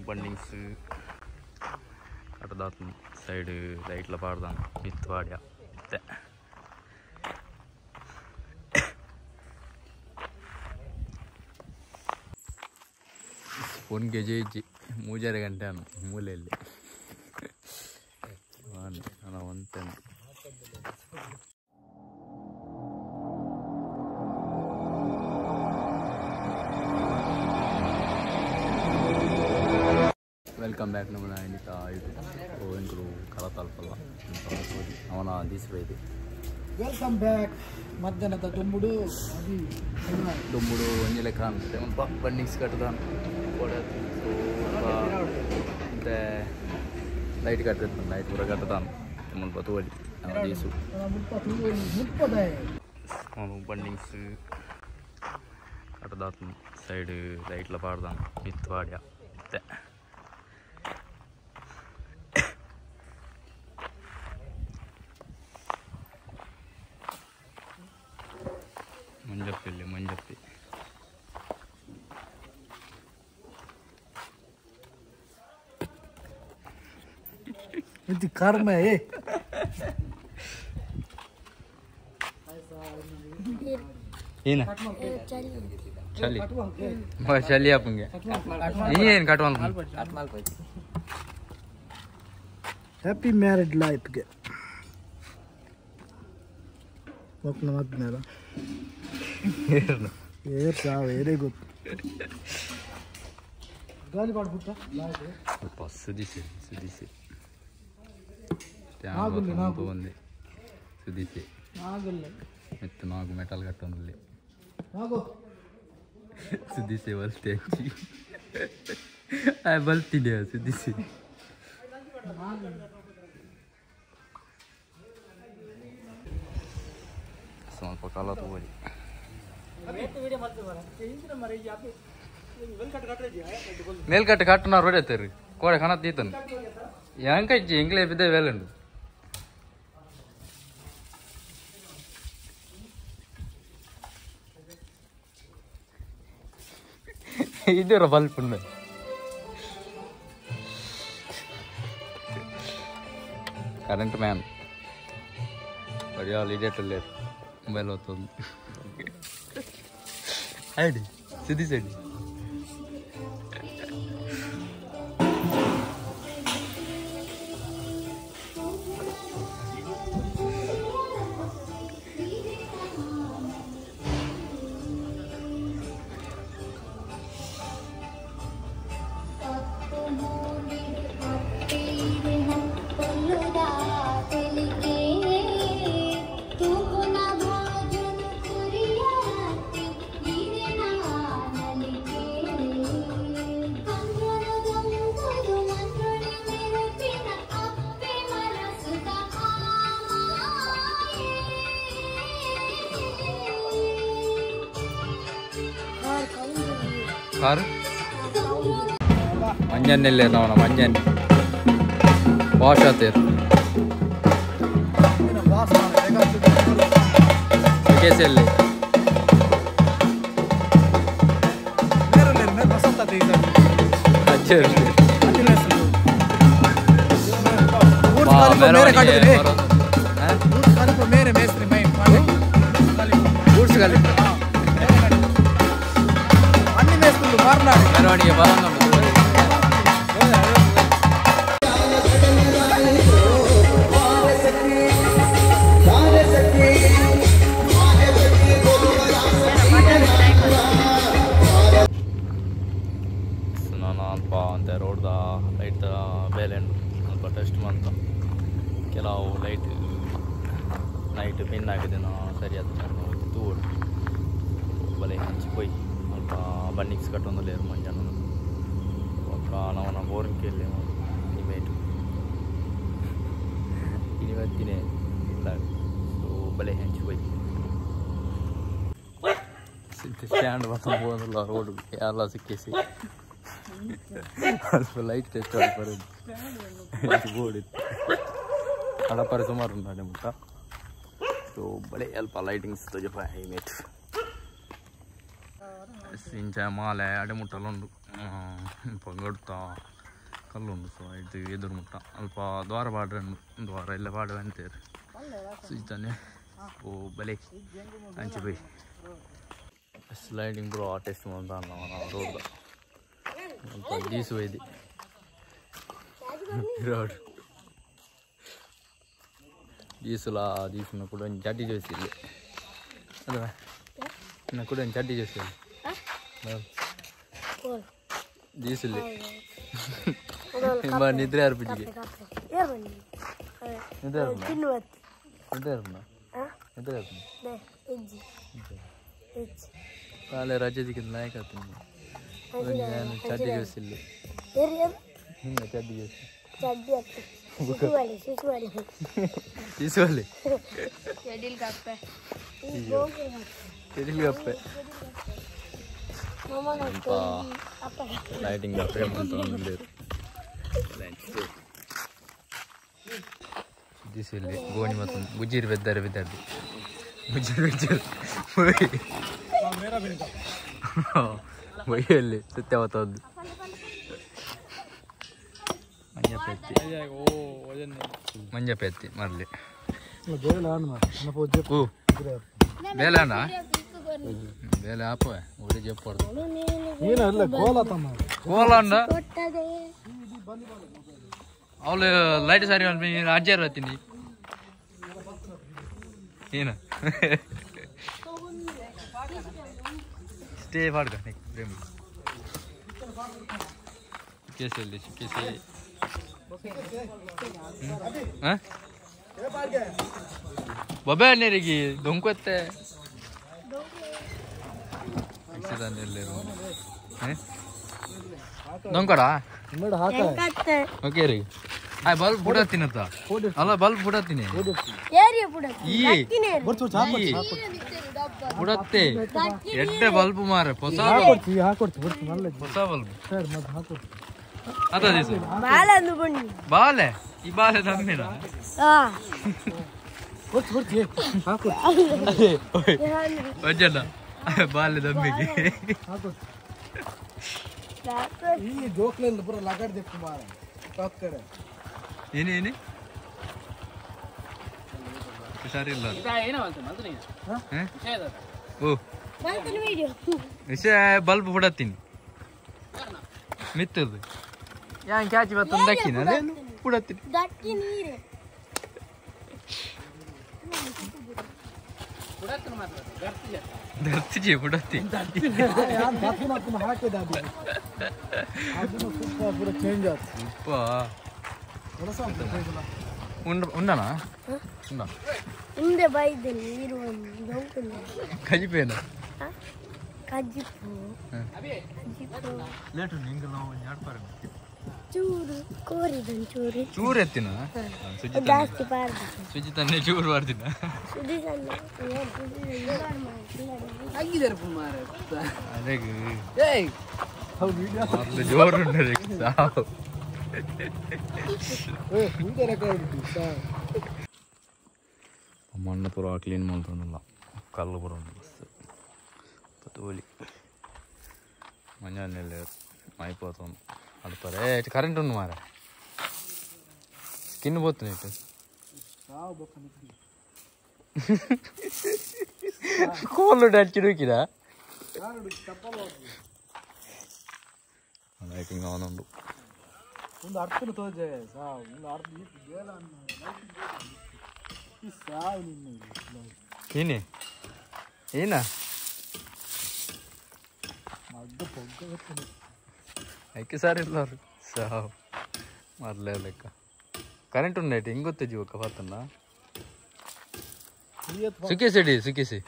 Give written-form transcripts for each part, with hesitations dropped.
ಬಂಡಿಂಗ್ಸ್ ಕಟ್ಟದಾತ side ಲೈಟ್ಲ ಪಾಡ್ದಾನ ಮಿತ್ತು ಪಾಡ್ಯ ಮತ್ತೆ ಒಂದು KG ಇಜ್ಜಿ 3 ಗಂಟೆ ಅನ್ನು ಮೂಲೆಯಲ್ಲಿ ಒಂತೆ ವೆಲ್ಕಮ್ ಬ್ಯಾಕ್ ನಮ್ಮ ಎಣಿತ ಇದು ಇಂಕರು ಕಲ ತಲುಪಲ್ಲ ಅವನ ದೀಸಬೈದು ವೆಲ್ಕಮ್ ಬ್ಯಾಕ್ ಮಧ್ಯಾಹ್ನದ ದುಂಬುಡು ಒಂಜಿ ಲೆಕ್ಕ ಕಾಣುತ್ತೆ ಒಂದು ಬಂಡಿಂಗ್ಸ್ ಕಟ್ಟದಾನ ಮತ್ತೆ ಲೈಟ್ ಕಟ್ಟಿರ್ತಾನೆ ಲೈಟ್ ಪೂರ ಕಟ್ಟದಾನ ಮುಲ್ಪ ತೋಲಿ ದೀಸು ಬಂಡಿಂಗ್ಸ್ ಕಟ್ಟದಾತ ಸೈಡ್ ಲೈಟ್ಲ ಪಾಡ್ದಾನ ಮಿತ್ತು ಪಾಡ್ಯ ಮತ್ತೆ ಮಂಜಪ್ಪಿ ಇದು ಕರ್ಮ ಏನ ಚಲಿ ಚಲಿ ಅಪ್ಪಂಗೆ ಏನು ಕಟ್ವಲ್ ಹ್ಯಾಪಿ ಮ್ಯಾರಿಡ್ ಲೈಫ್ಗೆ ಮಕ್ಕಳ ಮಕ್ಕಳ ವೆರಿ ಗುಡ್ ಗಾಳಿ ಮಾಡ್ಬಿಟ್ಟ ಸ್ವಲ್ಪ ಸುದಿಸಿ ಒಂದೇ ಸುದಿಸಿ ಮೆತ್ತ ನಾಗು ಮೆಟಲ್ ಕಟ್ಟೊಂದಲ್ಲಿ ಸುದಿಸಿ ಬಲ್ತೆ ಹಚ್ಚಿ ಬಲ್ತಿದ್ದೆ ಸುದಿಸಿ ಸ್ವಲ್ಪ ಕಾಲ ತಗೋರಿ ಮೇಲ್ಕಟ್ಟು ಕಟ್ಟನ ಹೊಡೆಯತ್ತೀರಿ ಕೋಡೆ ಕಣ ತೀತನ್ ಹೆಂಗ ಇಂಗ್ಲೇ ಬಿದ್ದೆ ವೇಲಂಡು ಇದರ ಬಲ್ಪ್ ಉಂಡು ಕರೆಂಟ್ ಮ್ಯಾನ್ ಬಡಿಯಾಲ್ ಇಡಿಯಟಲ್ಲೇ ಮೊಬೈಲ್ ಓದ್ತಂದು ಐಡಿ ಸಿದ್ದಿ ಸೈಡಿ ಕಾರ್ ಮಂಜನ್ನೆಲ್ಲೇ ನಾವು ಮಂಜನ್ ವಾಶ್ ಆತೇರು ಕೇಸಲ್ಲಿ ಮೆರವಣಿಗೆ ಬರಂಗ ಅಂತ ರೋಡ್ದ ಲೈಟ್ ಬೇಲೆ ಸ್ವಲ್ಪ ಟೆಸ್ಟ್ ಮಾಡ್ತಾ ಕೆಲವು ಲೈಟ್ ನೈಟ್ ಪಿನ್ ಆಗಿದೆ ಸರಿಯಾದ ತೂಡು ಬಲೆ ಹಂಚಿ ಹೋಯ್ ಸ್ವಲ್ಪ ಬಂಡಿಂಗ್ಸ್ ಕಟ್ಟೊಂದು ಮಂಜಾನ ఒక నవన బోరింగ్కి వెళ్ళాము ఇమేట్ తినే ఇట్లా సో భలే హెంచిపోయి స్టాండ్ మొత్తం పోతుందిಲ್ಲ ರೋಡ್ ಎಲ್ಲ ಸಿಕ್ಕಿಸಿ ಸ್ವಲ್ಪ ಲೈಟ್ ಟೆಸ್ಟ್ ಆಗ್ಬಾರ್ದು ಬೋರ್ಡ್ ಇತ್ತು ಹಣಪರಿ ಸುಮಾರು ಉಂಟು ಮುಟ್ಟ ಸೊ ಭಲೇ ಸ್ವಲ್ಪ ಲೈಟಿಂಗ್ಸ್ ತೋಜಪ್ಪ ಇಮೇಟ್ ಇಂಚ ಮಾಲೆ ಅಡೆಮುಟ್ಟಲು ಉಂಡು ಪೊಂಗೊಡ್ತಾ ಕಲ್ಲುಂಡು ಸೊ ಇದು ಎದುರು ಮುಟ್ಟ ಅಲ್ಪ ದ್ವಾರ ಬಾಡ್ರೆ ದ್ವಾರ ಎಲ್ಲ ಬಾಡ್ರೆ ಅಂತೀರಿ ಸುಜ್ತಾನೆ ಓ ಬಲೆ ಅಂಚೆ ಬೈ ಸ್ಲೈಡಿಂಗ್ ಬ್ರೋ ಟೆಸ್ಟ್ ಮಾಡ್ತಾ ರೋಡ್ ಅಂತ ದೀಸು ಒಯ್ದು ರೋಡ್ ದೀಸುನ ಕೂಡ ಒಂದು ಚಡ್ಡಿ ಜೋಸಿ ಇಲ್ಲಿ ಅಲ್ವಾ ಇನ್ನು ಕೂಡ ಒಂದು ಚಡ್ಡಿ ಜೋಸಿ ಇಲ್ಲಿ ದೀಸಲ್ಲಿ ನಿದ್ರೆ ಅರ್ಪಿಜಿಗೆ ಕಾಲೇ ರಜೆದಿಗೆ ನಾಯಕ ಚಡ್ಡಿ ಜೋಸಿ ಇಲ್ಲಿ ಹಿಂಗೆ ಚಡ್ಡಿ ಜೋಸಿ ಲೈಟಿಂಗ್ ದಿಸಲ್ಲಿ ಗೋಣಿ ಮತ್ತು ಗುಜ್ಜಿರಿ ಬೆದ್ದಾರೆ ಬಿದ್ದಾರ್ದು ಗುಜ್ಜಿರಿ ಬೈಯಲ್ಲಿ ಸತ್ಯವತ್ತದ್ದು ಮಂಜ ಪೆತ್ತಿ ಮರಲಿ ಬೇಲೆ ಅಣ್ಣ ಬೇಲೆ ಆಪ ಒಳ್ಳೆ చెప్పాడు కోలండ ಅವಳು ಲೈಟ್ ಸಾರಿ ಅಜ್ಜಾರು ಹತ್ತೀನಿ ಏನ ಸ್ಟೇ ಮಾಡ್ಕ ಕೇಸಲ್ಲಿ ಕೇಸಿ ಬಬೆ ಅನ್ನರಿಗೆ ದೊಂಕೊತ್ತೆ ದೊಂಕಡ ಓಕೆ ರೀ ಆಯ್ ಬಲ್ಬ್ ಬಿಡತ್ತೀನತ್ತ ಅಲ್ಲ ಬಲ್ಬ್ ಬಿಡತ್ತೀನಿ ಬಿಡತ್ತೆ ಎಡ್ಡೆ ಬಲ್ಬ್ ಮಾರ ಹೊಸ ಬಲ್ಬ್ ಅದ ಬಾಲೆ ಈ ಬಾಲೆ ದಮ್ಮಿನ ವಜ್ಜನ ಬಾಲೆ ದಮ್ಮಿಗೆ ಏನೇನು ಹುಷಾರಿಲ್ಲ ಓ ವಿಷಯ ಬಲ್ಬ್ ಬಿಡತ್ತೀನಿ ಮಿತ್ತದು ಯಾನ್ ಕ್ಯಾಚ್ ಬರ್ತಂದು ದಕ್ಕಿನ ಅದೇನು ಬಿಡತ್ತೀನಿ ಧರ್ತಿಜಿ ಬಿಡತ್ತಿ ఉండనా ఉండే బైది నీరు కజిపోయిన కజిపో లేటు నింగ ನಾವು ಯಾಡ್ಪಾರ ಚೂರು ಕೋರಿದನ್ ಚೂರು ಚೂರು ಎತ್ತಿನ ಜಾಸ್ತಿ ಪಾರ್ದ ಸುಜಿತನ್ನೇ ಚೂರು ಮಾಡ್ತಿನ ಸುಜಿತನ್ನ ಆಗಿದ್ದಾರೆ ಕುಮಾರ ಅರೆಗೆ ಏಯ್ ಹೌ ವಿಡಿಯೋ ಅದು ಜೋರು ಉಂಟರೆ ಸಾವು ಏ ವಿಡಿಯೋ ರೆಕಾರ್ಡ್ ಇತ್ತು ಮಣ್ಣು ಪೂರ ಕ್ಲೀನ್ ಮಾಡ್ತೊಂದಿಲ್ಲ ಕಲ್ಲು ಪೂರ ಮಸ್ತ್ ಪತೋಲಿ ಮಂಜಾನೆಲ್ಲ అయిపోతుంది అడుతారే కరెంట్ ఉంది మారా స్కిన్ పోతుంది ఇటు కోళ్ళు అచ్చిడుకిరా లైటింగ్ ఆన్ ఉండు ಒಂದು ಅರ್ಥನ ತೋಜೆ ಸಾವು ಒಂದು ಅರ್ಧ ಬೇಡ ಈ ಸಾವು ನಿನ್ನ ಏನ ಅಡ್ಡ ಪೊಗ್ಗ ಐಕೆ ಸಾರಿ ಇಲ್ಲ ಅವ್ರು ಸಾವು ಮರಲೇ ಲೆಕ್ಕ ಕರೆಂಟ್ ಉಂಡೈತಿ ಹಿಂಗೆ ಗೊತ್ತೆ ಜೀವಕ್ಕ ಬರ್ತಲ್ಲ ಸುಖಿಸಿ ಸುಖಿಸಿ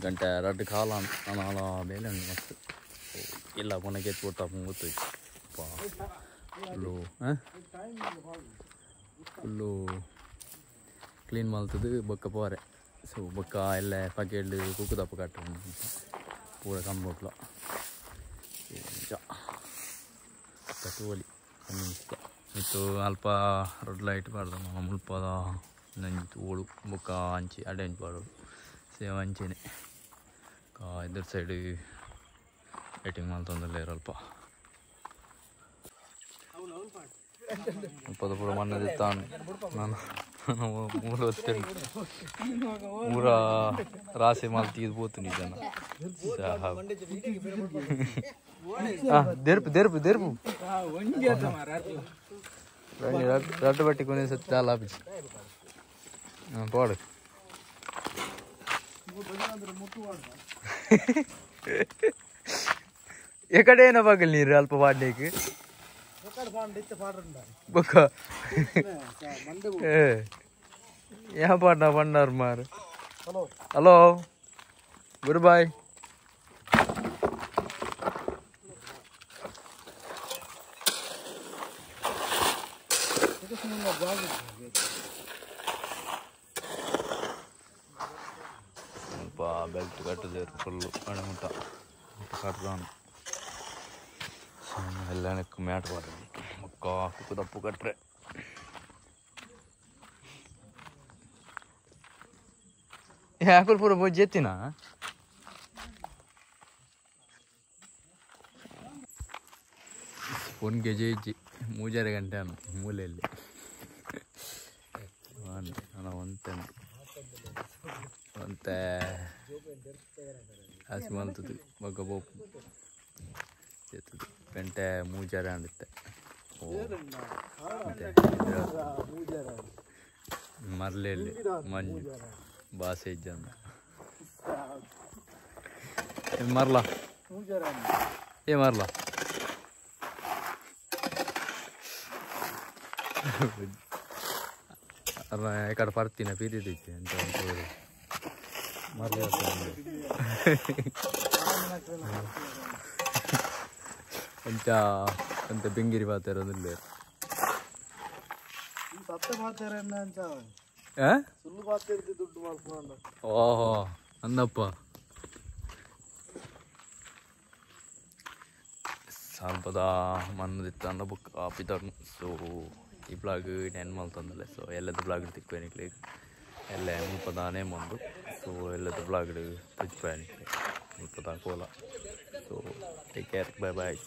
ಗಂಟೆ ಎರಡು ಕಾಲ ನಾಳ ಬೇಲೆ ಉಂಟು ಮಸ್ತ್ ಇಲ್ಲ ಪುನಃ ಕೆತ್ಬಿಟ್ಟ ಗೊತ್ತೋಯ್ತು ಫುಲ್ಲು ಕ್ಲೀನ್ ಮಾಡ್ತದೆ ಬೊಕ್ಕ ಪೋರೆ ಸೊ ಬೊಕ್ಕ ಎಲ್ಲ ಪಕೆಟ್ ಕುಕ್ಕುದಪ್ಪ ಕಟ್ಟ ಪೂರ ಕಂಬೋಟ್ಲ ಕಟ್ಟುವಲಿ ಇತ್ತು ಅಲ್ಪ ರೊಡ್ ಲೈಟ್ ಪಾಡ್ದ ಮುಲ್ಪದ ನಂಜಿ ಓಳು ಬೊಕ್ಕ ಅಂಚಿ ಅಡೆ ಹಂಚಿ ಪಾಡೋದು ಸೇವ್ ಅಂಚೆನೆ ಇದ್ರ ಸೈಡ್ ಲೈಟಿಂಗ್ ಮಾಡ್ತಂದಲ್ಲೇ ಇರಲ್ಪ ಮುಪ್ಪದ ಪೂರ ಮಣ್ಣದ ತಾನು ನಾನು ಮೂರು ಹೊತ್ತೆ ಪೂರ ರಾಸೆ ಮಾಲ್ ತೆಗೆದು ಬೋತು ನಿಜನ ದೇರ್ಪು ದೇರ್ಪು ದೇರ್ಪು ರಟ್ಟು ಬಟ್ಟೆ ಕೊನೆ ಸತ್ತು ಚಾಲ ಆಪಿಸಿ ಪಾಡು ಎಕಡೇನ ಬಾಗಲ್ ನೀರು ಅಲ್ಪ ಪಾಡ್ಲಿಕ್ಕೆ ಬೊಕ್ಕ ಯಾ ಪಾಡ್ನ ಪಂಡಾರು ಮಾರು ಹಲೋ ಗುಡ್ ಬಾಯ್ ಸ್ವಲ್ಪ ಬೆಲ್ಟ್ ಕಟ್ಟದೆ ಫುಲ್ಲು ಕಣಮುಟ್ಟ ಕಟ್ಟಾನು ಎಲ್ಲನಕ್ಕೆ ಮ್ಯಾಟ್ ಬಾರ್ದು ಮಕ್ಕ ಕುಕ್ಕು ತಪ್ಪು ಕಟ್ರೆ ಯಾಕಲ್ ಪೂರ ಬೊಜ್ಜಿ ಎತ್ತಿನ ಒಂದು ಕೆ ಜಿ ಇಜ್ಜಿ 3 ಗಂಟೆ ಅನ್ನು ಮೂಲೆಯಲ್ಲಿ ನಾನು ಒಂತೆ ಹಸಿ ಮಲ್ತದ್ದು ಮಗ ಬೋಪು ಎತ್ತದು ಗಂಟೆ 3 ಅಂಡುತ್ತೆ ಮರ್ಲೆಯಲ್ಲಿ ಮಂಜು ಬಾಸೆ ಇಜ್ಜಂದ ಮರ್ಲ ಮರ್ಲ ఇక్కడ పడుతున్నా పీరియడ్ ఇచ్చి ఎంత మళ్ళీ ಎಂತ ಎಂತ ಬೆಂಗಿರಿ ಪಾತಾರೆ ಅದಿಲ್ಲ ಓಹೋ ಅಂದಪ್ಪ ಸ್ವಲ್ಪದ ಮಣ್ಣದಿತ್ತು ಅನ್ನೋ ಬುಕ್ ಆಪಿದನು ಸೊ ಈ ಬ್ಲಾಗ್ ನೆನ್ ಮಾಡ್ತಂದಲ್ಲ ಸೊ ಎಲ್ಲದ ಬ್ಲಾಗ್ ತಿಕ್ಕೋನಿಕ್ಲಿ ಎಲ್ಲ ಮುಲ್ಪದಾನೇ ಬಂದು ಸೊ ಎಲ್ಲದ ಬ್ಲಾಗ್ ತಿಕ್ಕೋನಿಕ್ಲಿ ಮುಲ್ಪದ ಕೋಲ ಸೊ ಟೇಕ್ ಕೇರ್ ಬೈ ಬಾಯ್.